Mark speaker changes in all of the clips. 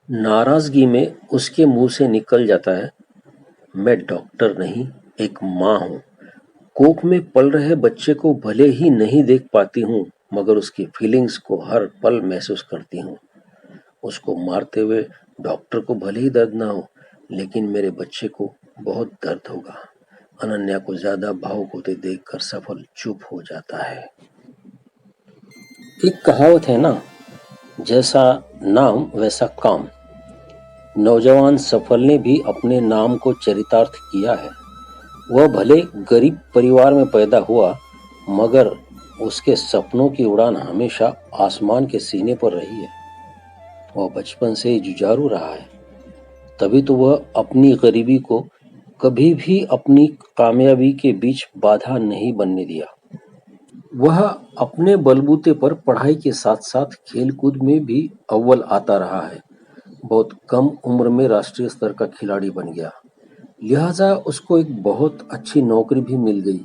Speaker 1: नाराजगी में उसके मुंह से निकल जाता है, मैं डॉक्टर नहीं, एक माँ हूँ। कोख में पल रहे बच्चे को भले ही नहीं देख पाती हूँ, मगर उसकी फीलिंग्स को हर पल महसूस करती हूँ। उसको मारते हुए डॉक्टर को भले ही दर्द ना हो, लेकिन मेरे बच्चे को बहुत दर्द होगा। अनन्या को ज्यादा भावुक होते देखकर सफल चुप हो जाता है। एक कहावत है ना, जैसा नाम वैसा काम। नौजवान सफल ने भी अपने नाम को चरितार्थ किया है। वह भले गरीब परिवार में पैदा हुआ, मगर उसके सपनों की उड़ान हमेशा आसमान के सीने पर रही है। वह बचपन से ही जुझारू रहा है, तभी तो वह अपनी गरीबी को कभी भी अपनी कामयाबी के बीच बाधा नहीं बनने दिया। वह अपने बलबूते पर पढ़ाई के साथ साथ खेलकूद में भी अव्वल आता रहा है। बहुत कम उम्र में राष्ट्रीय स्तर का खिलाड़ी बन गया, लिहाजा उसको एक बहुत अच्छी नौकरी भी मिल गई।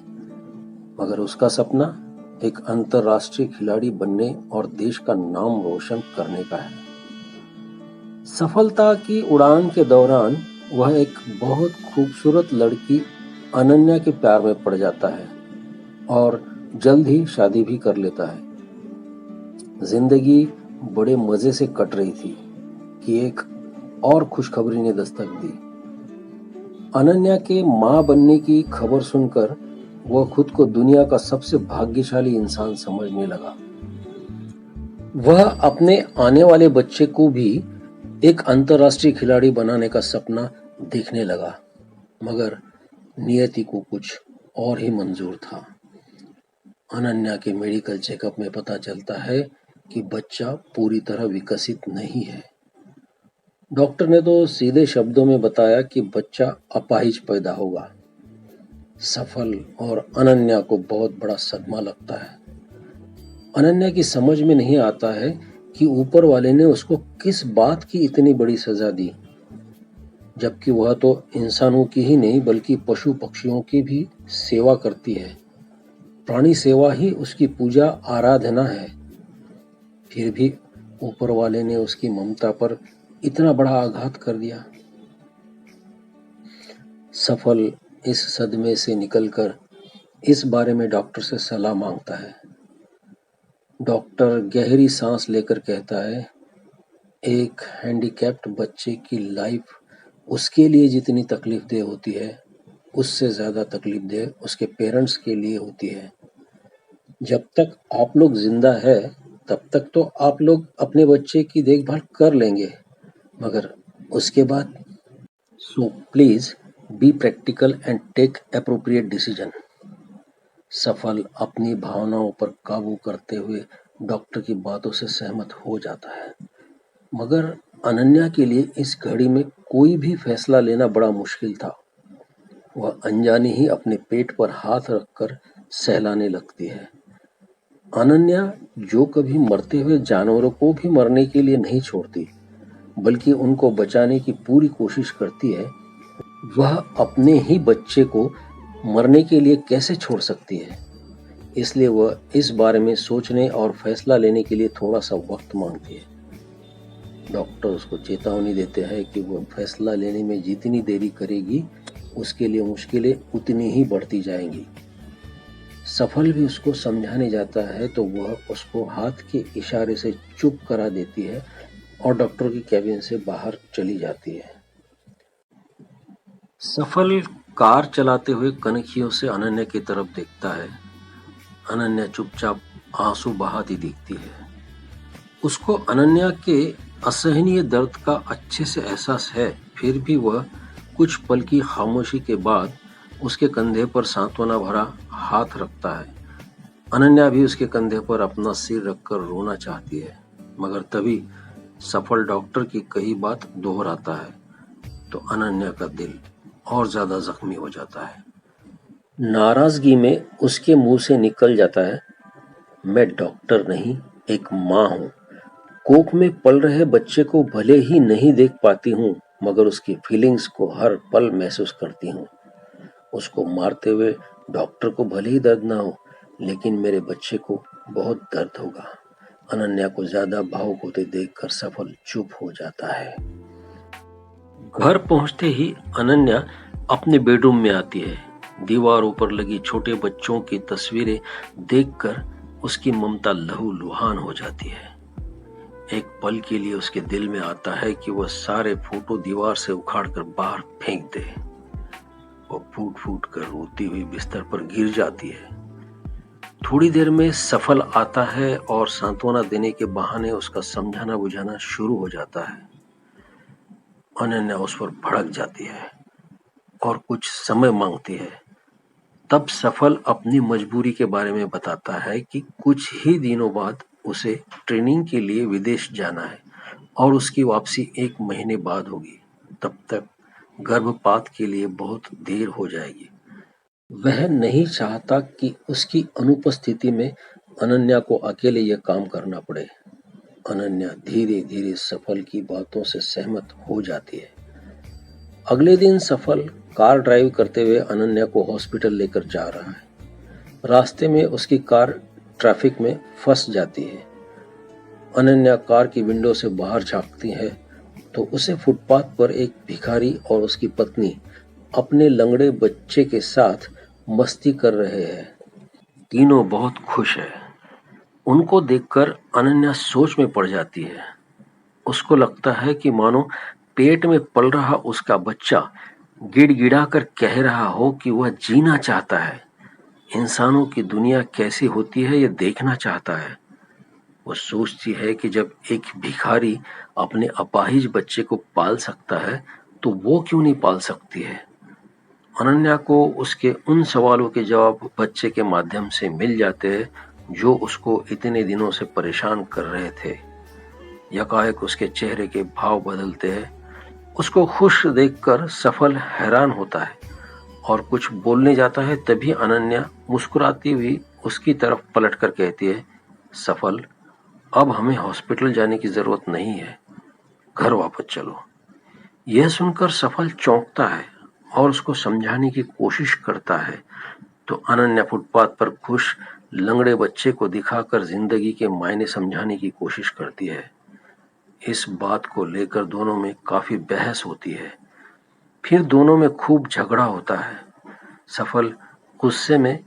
Speaker 1: मगर उसका सपना एक अंतर्राष्ट्रीय खिलाड़ी बनने और देश का नाम रोशन करने का है। सफलता की उड़ान के दौरान वह एक बहुत खूबसूरत लड़की अनन्या के प्यार में पड़ जाता है और जल्द ही शादी भी कर लेता है। जिंदगी बड़े मजे से कट रही थी कि एक और खुशखबरी ने दस्तक दी। अनन्या के मां बनने की खबर सुनकर वह खुद को दुनिया का सबसे भाग्यशाली इंसान समझने लगा। वह अपने आने वाले बच्चे को भी एक अंतर्राष्ट्रीय खिलाड़ी बनाने का सपना देखने लगा, मगर नियति को कुछ और ही मंजूर था। अनन्या के मेडिकल चेकअप में पता चलता है कि बच्चा पूरी तरह विकसित नहीं है। डॉक्टर ने तो सीधे शब्दों में बताया कि बच्चा अपाहिज पैदा होगा। सफल और अनन्या को बहुत बड़ा सदमा लगता है। अनन्या की समझ में नहीं आता है कि ऊपर वाले ने उसको किस बात की इतनी बड़ी सजा दी, जबकि वह तो इंसानों की ही नहीं बल्कि पशु पक्षियों की भी सेवा करती है। प्राणी सेवा ही उसकी पूजा आराधना है। फिर भी ऊपर वाले ने उसकी ममता पर इतना बड़ा आघात कर दिया। सफल इस सदमे से निकलकर इस बारे में डॉक्टर से सलाह मांगता है। डॉक्टर गहरी सांस लेकर कहता है, एक हैंडीकैप्ड बच्चे की लाइफ उसके लिए जितनी तकलीफदेह होती है, उससे ज्यादा तकलीफदेह उसके पेरेंट्स के लिए होती है। जब तक आप लोग जिंदा है, तब तक तो आप लोग अपने बच्चे की देखभाल कर लेंगे, मगर उसके बाद so please be practical and take appropriate decision. सफल अपनी भावनाओं पर काबू करते हुए डॉक्टर की बातों से सहमत हो जाता है, मगर अनन्या के लिए इस घड़ी में कोई भी फैसला लेना बड़ा मुश्किल था। वह अनजाने ही अपने पेट पर हाथ रखकर सहलाने लगती है। अनन्या जो कभी मरते हुए जानवरों को भी मरने के लिए नहीं छोड़ती, बल्कि उनको बचाने की पूरी कोशिश करती है। वह अपने ही बच्चे को मरने के लिए कैसे छोड़ सकती है? इसलिए वह इस बारे में सोचने और फैसला लेने के लिए थोड़ा सा वक्त मांगती है। डॉक्टर उसको चेतावनी देते हैं कि वह फैसला लेने में जितनी देरी करेगी, उसके लिए मुश्किलें उतनी ही बढ़ती जाएंगी। सफल भी उसको समझाने जाता है तो वह उसको हाथ के इशारे से चुप करा देती है और डॉक्टर की कैबिन से बाहर चली जाती है। सफल कार चलाते हुए कनखियों से अनन्या की तरफ देखता है। अनन्या चुपचाप आंसू बहाती दिखती है। उसको अनन्या के असहनीय दर्द का अच्छे से एहसास है, फिर भी वह कुछ पल की खामोशी के बाद उसके कंधे पर सांत्वना भरा हाथ रखता है। अनन्या भी उसके कंधे पर अपना सिर रखकर रोना चाहती है, मगर तभी सफल डॉक्टर की कही बात दोहराता है तो अनन्या का दिल और ज्यादा जख्मी हो जाता है। नाराजगी में उसके मुंह से निकल जाता है, मैं डॉक्टर नहीं, एक माँ हूँ। कोख में पल रहे बच्चे को भले ही नहीं देख पाती हूँ, मगर उसकी फीलिंग्स को हर पल महसूस करती हूँ। उसको मारते हुए डॉक्टर को भले ही दर्द ना हो, लेकिन मेरे बच्चे को बहुत दर्द होगा। अनन्या को ज्यादा भावुक होते देखकर सफल चुप हो जाता है। घर पहुंचते ही अनन्या अपने बेडरूम में आती है। दीवारों पर लगी छोटे बच्चों की तस्वीरें देखकर उसकी ममता लहूलुहान हो जाती है। एक पल के लिए उसके दिल में आता है कि वह सारे फोटो दीवार से उखाड़कर बाहर फेंक दे। वो फूट फूट कर रोती हुई बिस्तर पर गिर जाती है। थोड़ी देर में सफल आता है और सांत्वना देने के बहाने उसका समझाना बुझाना शुरू हो जाता है। अनन्या उस पर भड़क जाती है और कुछ समय मांगती है। तब सफल अपनी मजबूरी के बारे में बताता है कि कुछ ही दिनों बाद उसे ट्रेनिंग के लिए विदेश जाना है और उसकी वापसी 1 महीने बाद होगी। तब तक गर्भपात के लिए बहुत देर हो जाएगी। वह नहीं चाहता कि उसकी अनुपस्थिति में अनन्या को अकेले यह काम करना पड़े। अनन्या धीरे धीरे सफल की बातों से सहमत हो जाती है। अगले दिन सफल कार ड्राइव करते हुए अनन्या को हॉस्पिटल लेकर जा रहा है। रास्ते में उसकी कार ट्रैफिक में फंस जाती है। अनन्या कार की विंडो से बाहर झांकती है तो उसे फुटपाथ पर एक भिखारी और उसकी पत्नी अपने लंगड़े बच्चे के साथ मस्ती कर रहे हैं। तीनों बहुत खुश हैं। उनको देखकर अनन्या सोच में पड़ जाती है। उसको लगता है कि मानो पेट में पल रहा उसका बच्चा गिड़गिड़ा कर कह रहा हो कि वह जीना चाहता है, इंसानों की दुनिया कैसी होती है यह देखना चाहता है। वो सोचती है कि जब एक भिखारी अपने अपाहिज बच्चे को पाल सकता है तो वो क्यों नहीं पाल सकती है। अनन्या को उसके उन सवालों के जवाब बच्चे के माध्यम से मिल जाते हैं जो उसको इतने दिनों से परेशान कर रहे थे। यकाएक उसके चेहरे के भाव बदलते हैं। उसको खुश देखकर सफल हैरान होता है और कुछ बोलने जाता है। तभी अनन्या मुस्कुराती हुई उसकी तरफ पलटकर कहती है, सफल, अब हमें हॉस्पिटल जाने की जरूरत नहीं है, घर वापस चलो। यह सुनकर सफल चौंकता है और उसको समझाने की कोशिश करता है तो अनन्या फुटपाथ पर खुश लंगड़े बच्चे को दिखाकर जिंदगी के मायने समझाने की कोशिश करती है। इस बात को लेकर दोनों में काफी बहस होती है। फिर दोनों में खूब झगड़ा होता है। सफल गुस्से में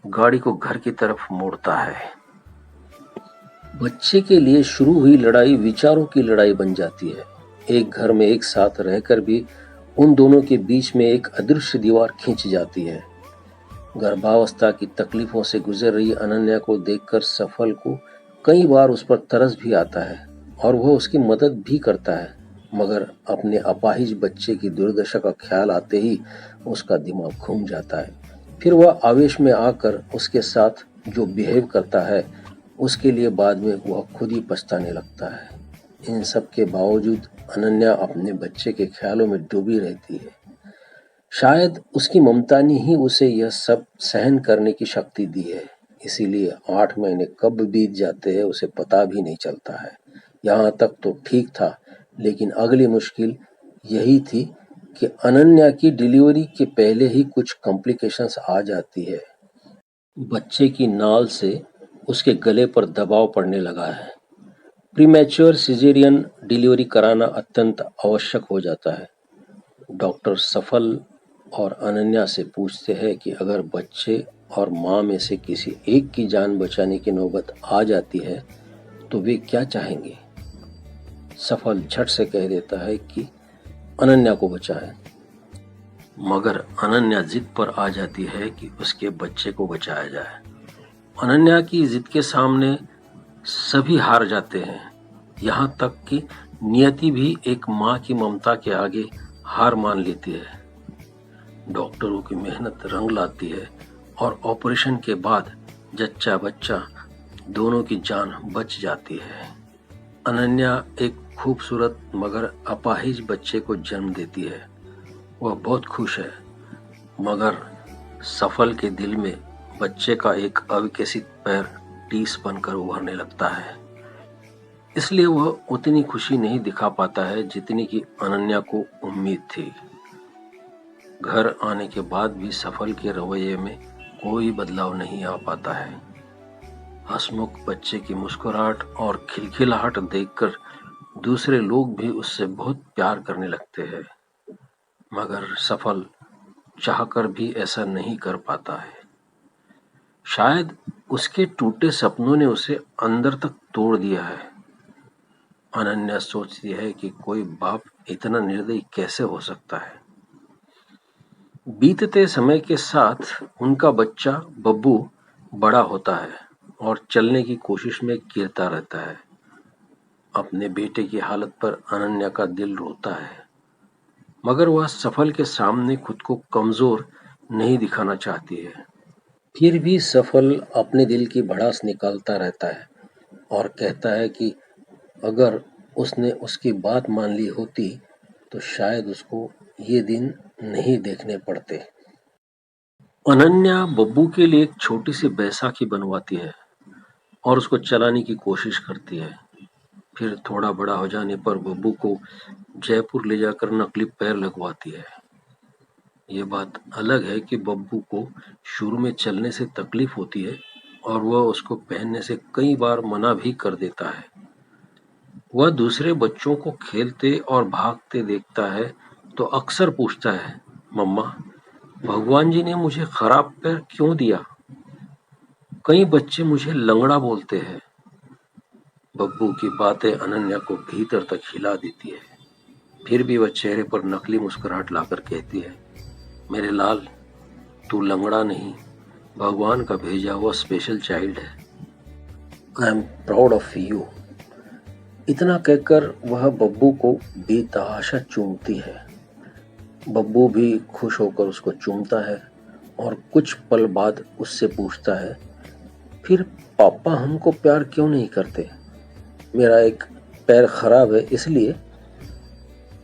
Speaker 1: गाड़ी को घर की तरफ मोड़ता है। बच्चे के लिए शुरू हुई लड़ाई विचारों की लड़ाई बन जाती है। एक घर में एक साथ रहकर भी उन दोनों के बीच में एक अदृश्य दीवार खींच जाती है। गर्भावस्था की तकलीफों से गुजर रही अनन्या को देखकर सफल को कई बार उस पर तरस भी आता है और वह उसकी मदद भी करता है, मगर अपने अपाहिज बच्चे की दुर्दशा का ख्याल आते ही उसका दिमाग घूम जाता है। फिर वह आवेश में आकर उसके साथ जो बिहेव करता है उसके लिए बाद में वह खुद ही पछताने लगता है। इन सब के बावजूद अनन्या अपने बच्चे के ख्यालों में डूबी रहती है। शायद उसकी ममता ने ही उसे यह सब सहन करने की शक्ति दी है, इसीलिए 8 महीने कब बीत जाते हैं उसे पता भी नहीं चलता है। यहाँ तक तो ठीक था, लेकिन अगली मुश्किल यही थी कि अनन्या की डिलीवरी के पहले ही कुछ कॉम्प्लिकेशंस आ जाती है। बच्चे की नाल से उसके गले पर दबाव पड़ने लगा है। प्रीमैच्योर सिजेरियन डिलीवरी कराना अत्यंत आवश्यक हो जाता है। डॉक्टर सफल और अनन्या से पूछते हैं कि अगर बच्चे और माँ में से किसी एक की जान बचाने की नौबत आ जाती है तो वे क्या चाहेंगे। सफल झट से कह देता है कि अनन्या को बचाएं, मगर अनन्या जिद पर आ जाती है कि उसके बच्चे को बचाया जाए। अनन्या की जिद के सामने सभी हार जाते हैं, यहाँ तक कि नियति भी एक माँ की ममता के आगे हार मान लेती है। डॉक्टरों की मेहनत रंग लाती है और ऑपरेशन के बाद जच्चा बच्चा दोनों की जान बच जाती है। अनन्या एक खूबसूरत मगर अपाहिज बच्चे को जन्म देती है। वह बहुत खुश है, मगर सफल के दिल में बच्चे का एक अविकसित पैर टीस बनकर उभरने लगता है। इसलिए वह उतनी खुशी नहीं दिखा पाता है जितनी कि अनन्या को उम्मीद थी। घर आने के बाद भी सफल के रवैये में कोई बदलाव नहीं आ पाता है। हंसमुख बच्चे की मुस्कुराहट और खिलखिलाहट देखकर दूसरे लोग भी उससे बहुत प्यार करने लगते हैं, मगर सफल चाहकर भी ऐसा नहीं कर पाता है। शायद उसके टूटे सपनों ने उसे अंदर तक तोड़ दिया है। अनन्या सोचती है कि कोई बाप इतना निर्दयी कैसे हो सकता है। बीतते समय के साथ उनका बच्चा बब्बू बड़ा होता है और चलने की कोशिश में गिरता रहता है। अपने बेटे की हालत पर अनन्या का दिल रोता है, मगर वह सफल के सामने खुद को कमजोर नहीं दिखाना चाहती है। फिर भी सफल अपने दिल की भड़ास निकालता रहता है और कहता है कि अगर उसने उसकी बात मान ली होती तो शायद उसको ये दिन नहीं देखने पड़ते। अनन्या बब्बू के लिए एक छोटी सी बैसाखी बनवाती है और उसको चलाने की कोशिश करती है। फिर थोड़ा बड़ा हो जाने पर बब्बू को जयपुर ले जाकर नकली पैर लगवाती है। ये बात अलग है कि बब्बू को शुरू में चलने से तकलीफ होती है और वह उसको पहनने से कई बार मना भी कर देता है। वह दूसरे बच्चों को खेलते और भागते देखता है तो अक्सर पूछता है, मम्मा, भगवान जी ने मुझे खराब पैर क्यों दिया? कई बच्चे मुझे लंगड़ा बोलते हैं। बब्बू की बातें अनन्या को भीतर तक हिला देती है। फिर भी वह चेहरे पर नकली मुस्कुराहट लाकर कहती है, मेरे लाल, तू लंगड़ा नहीं, भगवान का भेजा हुआ स्पेशल चाइल्ड है। I am proud of you. इतना कहकर वह बब्बू को बेतहाशा चूमती है। बब्बू भी खुश होकर उसको चूमता है और कुछ पल बाद उससे पूछता है, फिर पापा हमको प्यार क्यों नहीं करते? मेरा एक पैर खराब है इसलिए?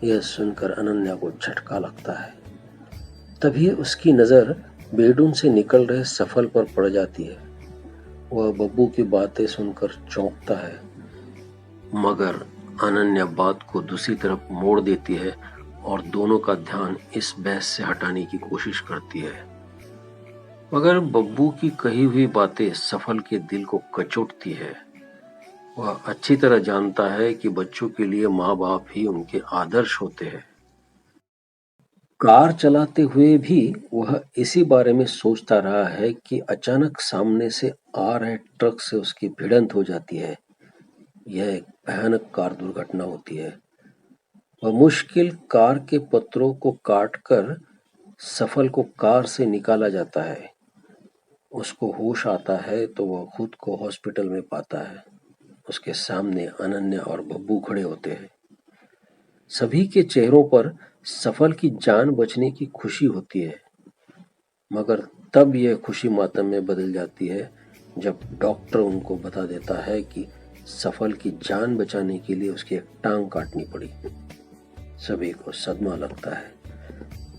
Speaker 1: यह सुनकर अनन्या को झटका लगता है। तभी उसकी नजर बेडरूम से निकल रहे सफल पर पड़ जाती है। वह बब्बू की बातें सुनकर चौंकता है, मगर अनन्या बात को दूसरी तरफ मोड़ देती है और दोनों का ध्यान इस बहस से हटाने की कोशिश करती है। मगर बब्बू की कही हुई बातें सफल के दिल को कचोटती है। वह अच्छी तरह जानता है कि बच्चों के लिए माँ बाप ही उनके आदर्श होते हैं। कार चलाते हुए भी वह इसी बारे में सोचता रहा है कि अचानक सामने से आ रहे ट्रक से उसकी भिड़ंत हो जाती है। यह एक भयानक कार दुर्घटना होती है। वह मुश्किल कार के पत्रों को काटकर सफल को कार से निकाला जाता है। उसको होश आता है तो वह खुद को हॉस्पिटल में पाता है। उसके सामने अनन्या और बब्बू खड़े होते हैं। सभी के चेहरों पर सफल की जान बचने की खुशी होती है, मगर तब यह खुशी मातम में बदल जाती है जब डॉक्टर उनको बता देता है कि सफल की जान बचाने के लिए उसकी एक टांग काटनी पड़ी। सभी को सदमा लगता है।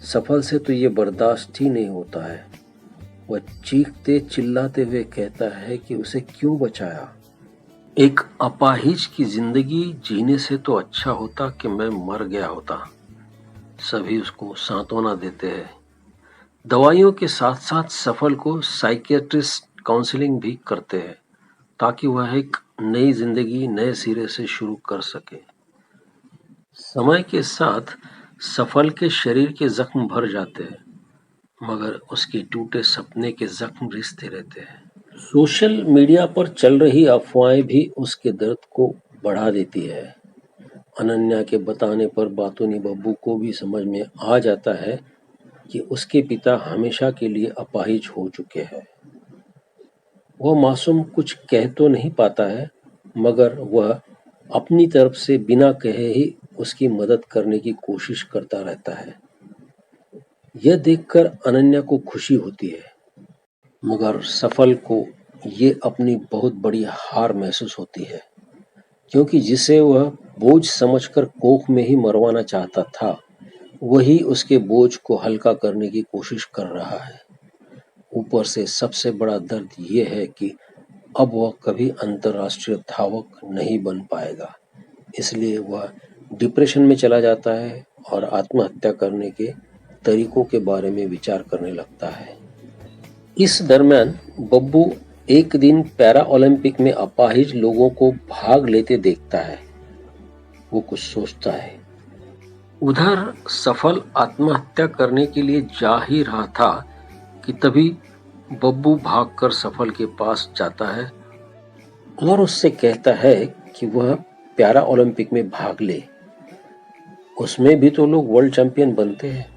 Speaker 1: सफल से तो ये बर्दाश्त ही नहीं होता है। वह चीखते चिल्लाते हुए कहता है कि उसे क्यों बचाया? एक अपाहिज की जिंदगी जीने से तो अच्छा होता कि मैं मर गया होता। सभी उसको सांत्वना देते हैं। दवाइयों के साथ साथ सफल को साइकियाट्रिस्ट काउंसलिंग भी करते हैं ताकि वह एक नई जिंदगी नए सिरे से शुरू कर सके। समय के साथ सफल के शरीर के जख्म भर जाते हैं, मगर उसके टूटे सपने के जख्म रिश्ते रहते हैं। सोशल मीडिया पर चल रही अफवाहें भी उसके दर्द को बढ़ा देती है। अनन्या के बताने पर बातूनी बब्बू को भी समझ में आ जाता है कि उसके पिता हमेशा के लिए अपाहिज हो चुके हैं। वह मासूम कुछ कह तो नहीं पाता है, मगर वह अपनी तरफ से बिना कहे ही उसकी मदद करने की कोशिश करता रहता है। यह देखकर अनन्या को खुशी होती है, मगर सफल को ये अपनी बहुत बड़ी हार महसूस होती है, क्योंकि जिसे वह बोझ समझकर कोख में ही मरवाना चाहता था, वही उसके बोझ को हल्का करने की कोशिश कर रहा है। ऊपर से सबसे बड़ा दर्द ये है कि अब वह कभी अंतर्राष्ट्रीय धावक नहीं बन पाएगा। इसलिए वह डिप्रेशन में चला जाता है और आत्महत्या करने के तरीकों के बारे में विचार करने लगता है। इस दरमियान बब्बू एक दिन पैरा ओलंपिक में अपाहिज लोगों को भाग लेते देखता है। वो कुछ सोचता है। उधर सफल आत्महत्या करने के लिए जा ही रहा था कि तभी बब्बू भागकर सफल के पास जाता है और उससे कहता है कि वह पैरा ओलंपिक में भाग ले। उसमें भी तो लोग वर्ल्ड चैंपियन बनते हैं।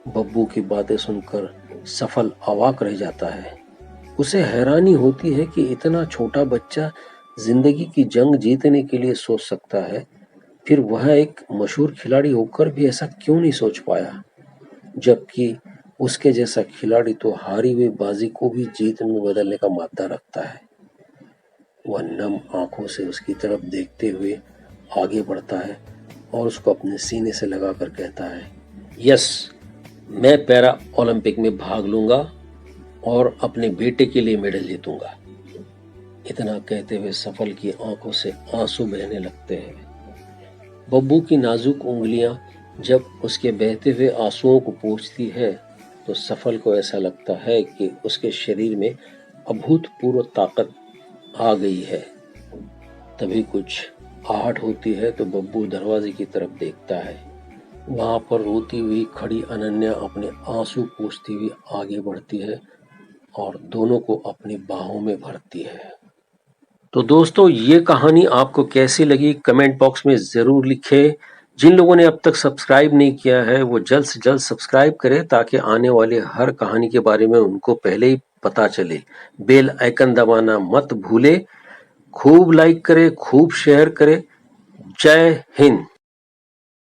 Speaker 1: बब्बू की बातें सुनकर सफल अवाक रह जाता है। उसे हैरानी होती है कि इतना छोटा बच्चा जिंदगी की जंग जीतने के लिए सोच सकता है, फिर वह एक मशहूर खिलाड़ी होकर भी ऐसा क्यों नहीं सोच पाया, जबकि उसके जैसा खिलाड़ी तो हारी हुई बाजी को भी जीत में बदलने का मादा रखता है। वह नम आंखों से उसकी तरफ देखते हुए आगे बढ़ता है और उसको अपने सीने से लगाकर कहता है, यस, मैं पैरा ओलंपिक में भाग लूंगा और अपने बेटे के लिए मेडल जीतूंगा। इतना कहते हुए सफल की आंखों से आंसू बहने लगते हैं। बब्बू की नाजुक उंगलियां जब उसके बहते हुए आंसुओं को पोंछती है तो सफल को ऐसा लगता है कि उसके शरीर में अभूतपूर्व ताकत आ गई है। तभी कुछ आहट होती है तो बब्बू दरवाजे की तरफ देखता है। वहां पर रोती हुई खड़ी अनन्या अपने आंसू पोंछती हुई आगे बढ़ती है और दोनों को अपनी बाहों में भरती है। तो दोस्तों, ये कहानी आपको कैसी लगी कमेंट बॉक्स में जरूर लिखें। जिन लोगों ने अब तक सब्सक्राइब नहीं किया है वो जल्द से जल्द सब्सक्राइब करें ताकि आने वाले हर कहानी के बारे में उनको पहले ही पता चले। बेल आइकन दबाना मत भूले। खूब लाइक करें, खूब शेयर करें। जय हिंद।